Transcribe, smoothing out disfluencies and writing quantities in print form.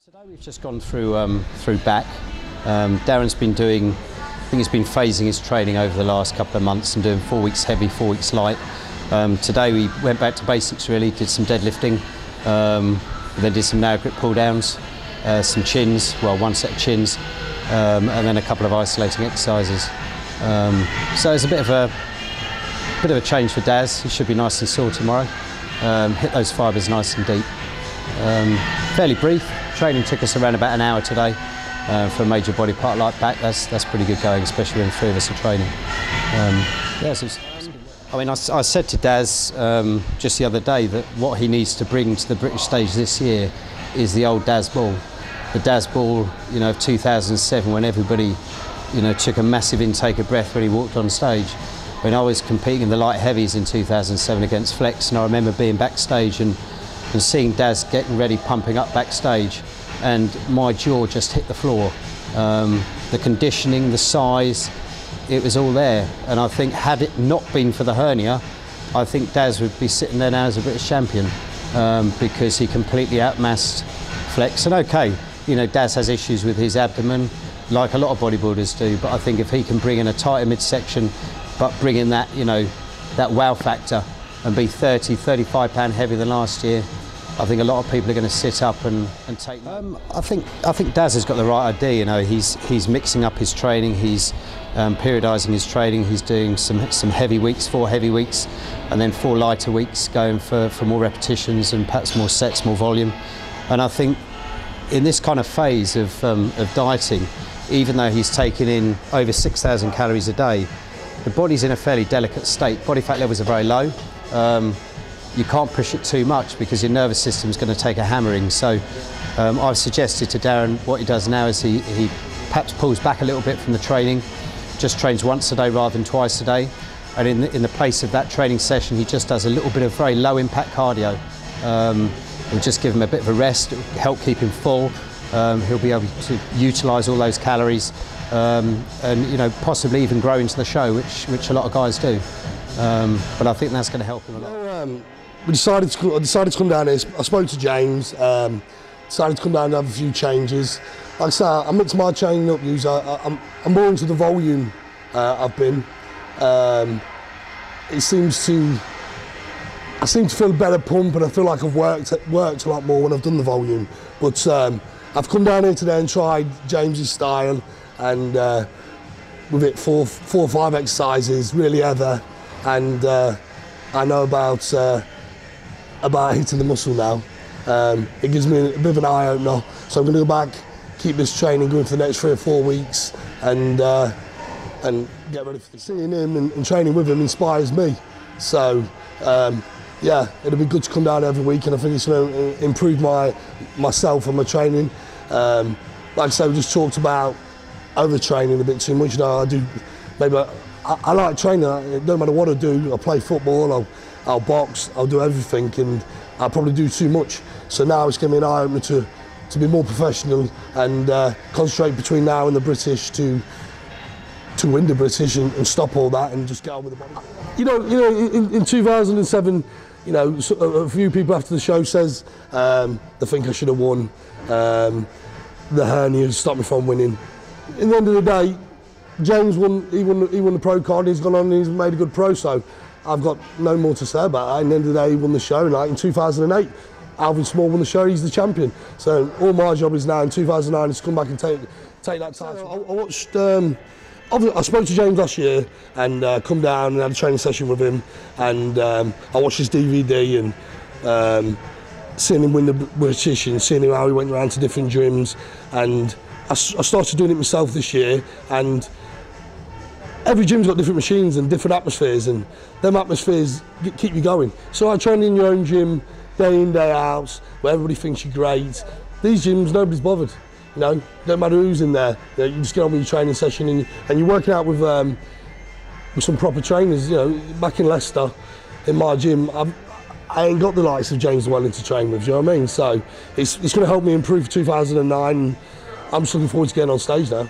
Today we've just gone through back. Darren's been doing, I think he's been phasing his training over the last couple of months and doing 4 weeks heavy, 4 weeks light. Today we went back to basics really, did some deadlifting, then did some narrow grip pull downs, some chins, well one set of chins, and then a couple of isolating exercises. So it's a bit of a change for Daz. He should be nice and sore tomorrow. Hit those fibres nice and deep. Fairly brief. Training took us around about an hour today for a major body part like back. That's pretty good going, especially when 3 of us are training. I mean, I said to Daz just the other day that what he needs to bring to the British stage this year is the old Daz ball. The Daz ball, you know, of 2007, when everybody, you know, took a massive intake of breath when he walked on stage. When I was competing in the light heavies in 2007 against Flex, and I remember being backstage and seeing Daz getting ready, pumping up backstage, and my jaw just hit the floor. The conditioning, the size, it was all there. And I think had it not been for the hernia, I think Daz would be sitting there now as a British champion because he completely outmassed Flex. And okay, you know, Daz has issues with his abdomen, like a lot of bodybuilders do, but I think if he can bring in a tighter midsection, but bring in that, you know, that wow factor and be 30, 35 pound heavier than last year, I think a lot of people are going to sit up and take. I think Daz has got the right idea. You know, he's mixing up his training. He's periodising his training. He's doing some heavy weeks, 4 heavy weeks, and then 4 lighter weeks, going for more repetitions and perhaps more sets, more volume. And I think in this kind of phase of dieting, even though he's taking in over 6,000 calories a day, the body's in a fairly delicate state. Body fat levels are very low. You can't push it too much because your nervous system is going to take a hammering. So I've suggested to Darren what he does now is he perhaps pulls back a little bit from the training, just trains once a day rather than twice a day. And in the place of that training session, he just does a little bit of very low impact cardio. It'll just give him a bit of a rest, it'll help keep him full. He'll be able to utilise all those calories and, you know, possibly even grow into the show, which a lot of guys do. But I think that's going to help him a lot. I decided to come down here. I spoke to James, decided to come down and have a few changes. Like I say, I'm into my training up use. I'm more into the volume I've been. I seem to feel a better pump, and I feel like I've worked a lot more when I've done the volume. But I've come down here today and tried James's style, and with it 4 or 5 exercises, really heavy, and I know about hitting the muscle now. It gives me a bit of an eye opener, so I'm going to go back, keep this training going for the next 3 or 4 weeks, and get ready for seeing him and training with him inspires me. So yeah, it'll be good to come down every week, and I think it's going to improve myself and my training. Like I say, we just talked about overtraining a bit too much. You know, I like training. It doesn't matter what I do. I'll play football, I'll box, I'll do everything, and I'll probably do too much. So now it's giving me an eye opener to be more professional and concentrate between now and the British to win the British and stop all that and just get on with the body. You know, in 2007, you know, a few people after the show says they think I should have won. The hernia stopped me from winning. In the end of the day, James won. He won the pro card. He's gone on and he's made a good pro. So I've got no more to say about it. In the end of the day, he won the show. Like in 2008, Alvin Small won the show. He's the champion. So all my job is now in 2009 is to come back and take that title. I watched. I spoke to James last year and come down and had a training session with him, and I watched his DVD and seeing him win the British and seeing how he went around to different gyms, and I started doing it myself this year, and every gym's got different machines and different atmospheres, and them atmospheres keep you going. So I train in your own gym, day in, day out, where everybody thinks you're great. These gyms, nobody's bothered. You know, don't matter who's in there. You know, you just get on with your training session and you're working out with some proper trainers. You know, back in Leicester, in my gym, I ain't got the likes of James Llewellin to train with. You know what I mean? So it's going to help me improve for 2009. And I'm just looking forward to getting on stage now.